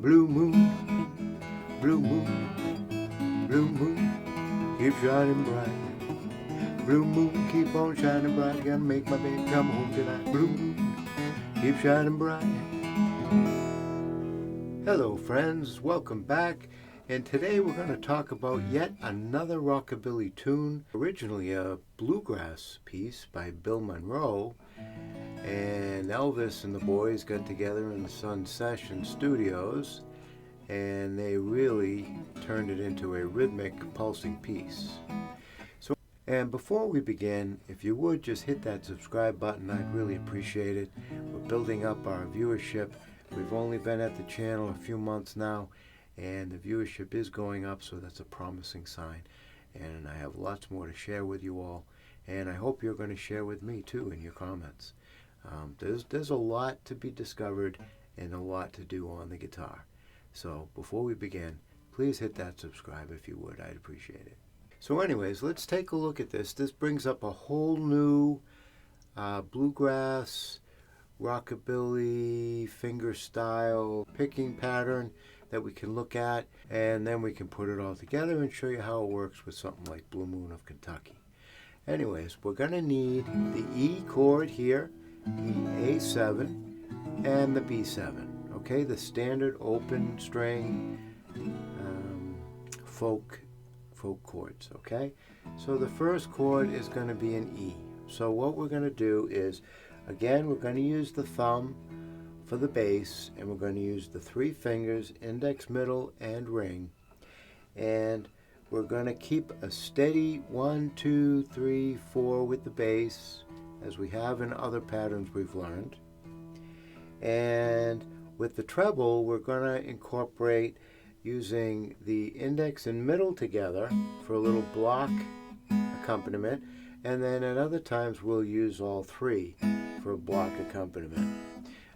Blue moon, blue moon, blue moon, keep shining bright. Blue moon, keep on shining bright. Gotta make my baby come home tonight. Blue moon, keep shining bright. Hello friends, welcome back. And today we're going to talk about yet another rockabilly tune. Originally a bluegrass piece by Bill Monroe. And Elvis and the boys got together in the Sun Session Studios. And they really turned it into a rhythmic, pulsing piece. And before we begin, if you would just hit that subscribe button, I'd really appreciate it. We're building up our viewership. We've only been at the channel a few months now, and the viewership is going up, so that's a promising sign. And I have lots more to share with you all, and I hope you're going to share with me too in your comments. There's a lot to be discovered and a lot to do on the guitar. So before we begin, please hit that subscribe if you would. I'd appreciate it. So anyways, let's take a look at this. This brings up a whole new bluegrass, rockabilly, fingerstyle picking pattern that we can look at, and then we can put it all together and show you how it works with something like Blue Moon of Kentucky. Anyways, we're going to need the E chord here, the A7, and the B7. Okay, the standard open string folk chords. Okay, so the first chord is going to be an E. So what we're going to do is, again, we're going to use the thumb for the bass, and we're going to use the three fingers, index, middle, and ring, and we're going to keep a steady 1, 2, 3, 4 with the bass, as we have in other patterns we've learned. And with the treble, we're going to incorporate using the index and middle together for a little block accompaniment, and then at other times we'll use all three for a block accompaniment.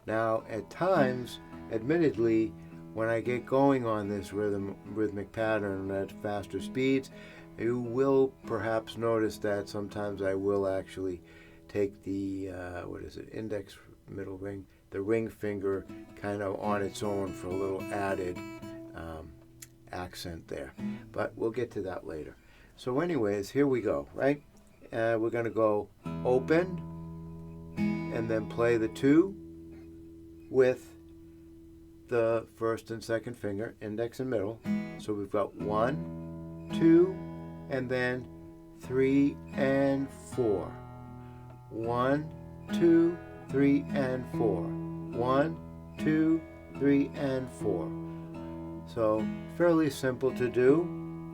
Now at times, admittedly, when I get going on this rhythmic pattern at faster speeds, you will perhaps notice that sometimes I will actually take the index, middle ring, the ring finger kind of on its own for a little added accent there, but we'll get to that later. So anyways, here we go, right? We're going to go open and then play the 2 with the first and second finger, index and middle. So we've got 1, 2, and then 3 and 4. 1, 2, 3 and 4. 1, 2, 3 and 4. So fairly simple to do.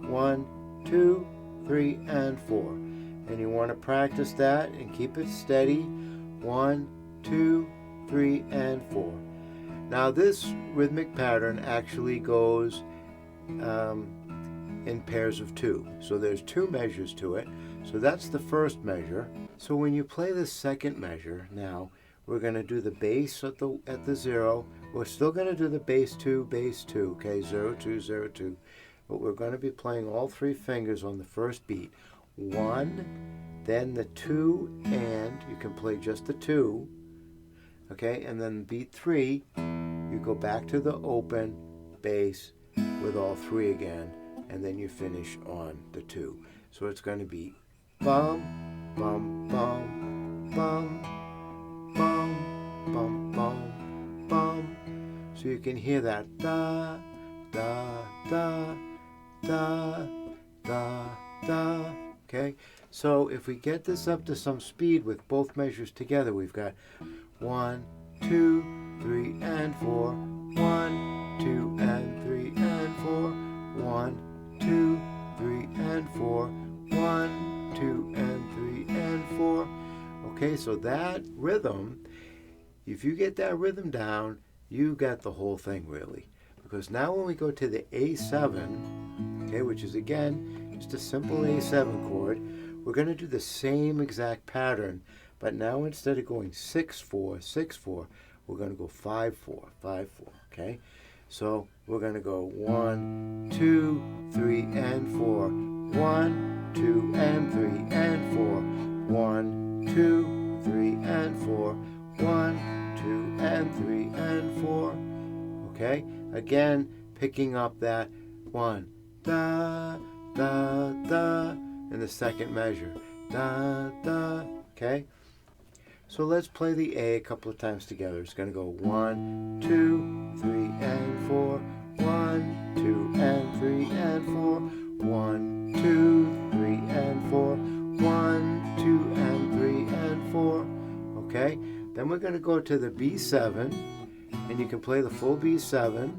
1, 2, 3 and 4. And you want to practice that and keep it steady. 1, 2, 3 and 4. Now this rhythmic pattern actually goes in pairs of 2. So there's 2 measures to it. So that's the first measure. So when you play the second measure, now we're going to do the bass at the 0. We're still going to do the bass 2, okay, 0, 2, 0, 2. But we're going to be playing all 3 fingers on the first beat. 1, then the 2, and you can play just the 2, okay, and then beat 3, you go back to the open bass with all 3 again, and then you finish on the 2. So it's going to be bum, bum, bum, bum, bum, bum, bum, bum. So you can hear that da, da, da, da, da, da. Okay, so if we get this up to some speed with both measures together, we've got 1, 2, 3 and 4, 1, 2 and 3 and 4, 1, 2, 3 and 4, 1, 2 and 3 and 4. Okay, so that rhythm, if you get that rhythm down, you got the whole thing really. Because now when we go to the A7, okay, which is again just a simple A7 chord, we're going to do the same exact pattern, but now instead of going 6-4, 6-4, we're going to go 5-4, 5-4, okay? So we're going to go 1, 2, 3 and 4, 1, 2 and 3 and 4, 1, 2, 3 and 4, 1, 2 and 3 and 4. Okay, Again, picking up that 1, da, da, da, in the second measure. Da, da, okay? So let's play the A couple of times together. It's going to go 1, 2, 3, and 4. 1, 2, and 3, and 4. 1, 2, 3, and 4. 1, 2, and 3, and 4. Okay? Then we're going to go to the B7, and you can play the full B7,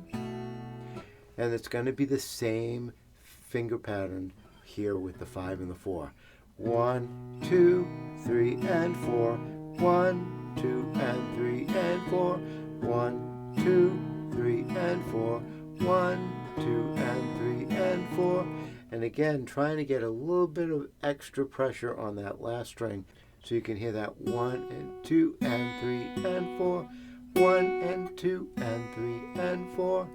and it's going to be the same finger pattern here with the 5 and the 4. 1, 2, 3, and 4. 1, 2, and 3, and 4. 1, 2, 3, and 4. 1, 2, and 3, and 4. And again, trying to get a little bit of extra pressure on that last string so you can hear that 1 and 2 and 3 and 4. 1 and 2 and 3 and 4.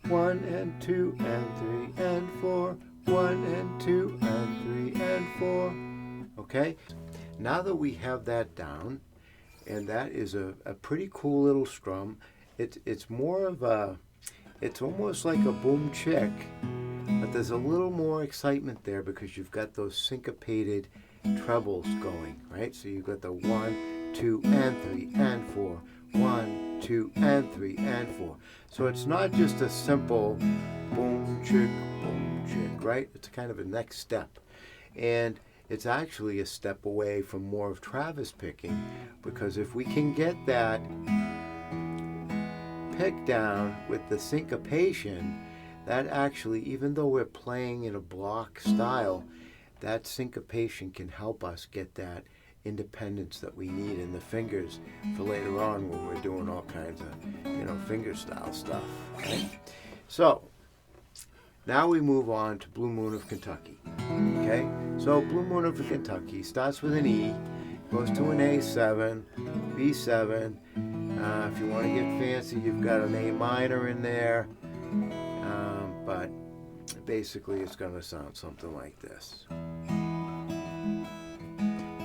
1 and 2 and 3 and 4. 1 and 2 and 3 and 4. Okay? Now that we have that down, and that is a pretty cool little strum, it's more of a, it's almost like a boom chick, but there's a little more excitement there because you've got those syncopated trebles going, right? So you've got the 1, 2, and 3, and 4. 1, 2, and 3, and 4. So it's not just a simple boom chick, right? It's kind of a next step. And it's actually a step away from more of Travis picking, because if we can get that pick down with the syncopation, that actually, even though we're playing in a block style, that syncopation can help us get that independence that we need in the fingers for later on when we're doing all kinds of, fingerstyle stuff. Right? So now we move on to Blue Moon of Kentucky. Okay, so Blue Moon of Kentucky starts with an E, goes to an A7, B7. If you want to get fancy, you've got an A minor in there, but basically it's going to sound something like this.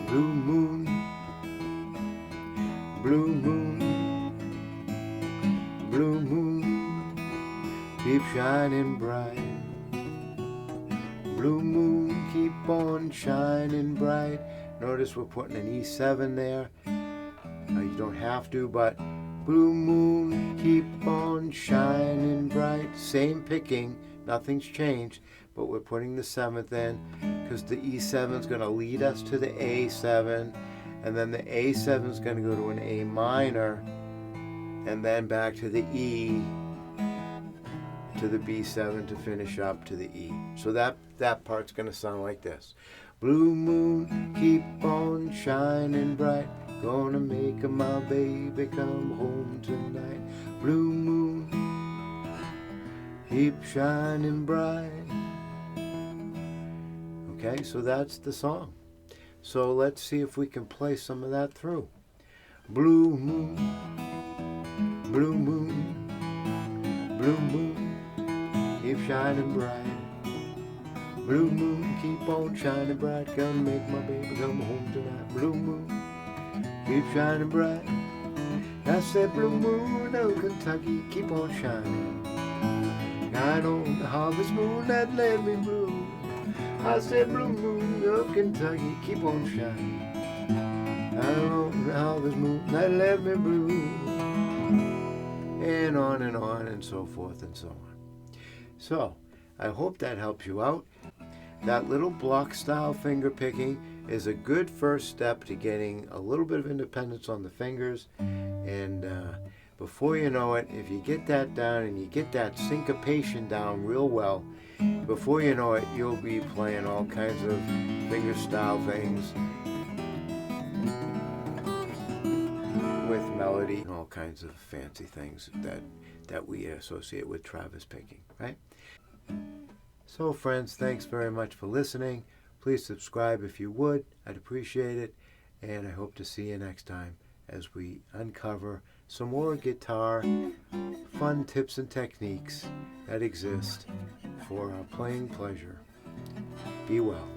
Blue moon, blue moon, blue moon, keep shining bright. Blue moon, keep on shining bright. Notice we're putting an E7 there. You don't have to, but blue moon, keep on shining bright. Same picking, nothing's changed, but we're putting the 7th in because the E7 is going to lead us to the A7, and then the A7 is going to go to an A minor, and then back to the E, to the B7 to finish up to the E. So that part's going to sound like this. Blue moon, keep on shining bright. Gonna make my baby come home tonight. Blue moon, keep shining bright. Okay, so that's the song. So let's see if we can play some of that through. Blue moon, blue moon, blue moon, keep shining bright. Blue moon, keep on shining bright. Gonna make my baby come home tonight. Blue moon, keep shining bright. I said, blue moon of Kentucky, keep on shining. Shine on the harvest moon that let me blue. I said, blue moon of Kentucky, keep on shining. Shine on the harvest moon that let me blue. And on and so forth and so on. So, I hope that helps you out. That little block style finger picking is a good first step to getting a little bit of independence on the fingers, and before you know it, if you get that down and you get that syncopation down real well, before you know it, you'll be playing all kinds of fingerstyle things with melody and all kinds of fancy things that we associate with Travis picking, right? So friends, thanks very much for listening. Please subscribe if you would. I'd appreciate it. And I hope to see you next time as we uncover some more guitar fun tips and techniques that exist for our playing pleasure. Be well.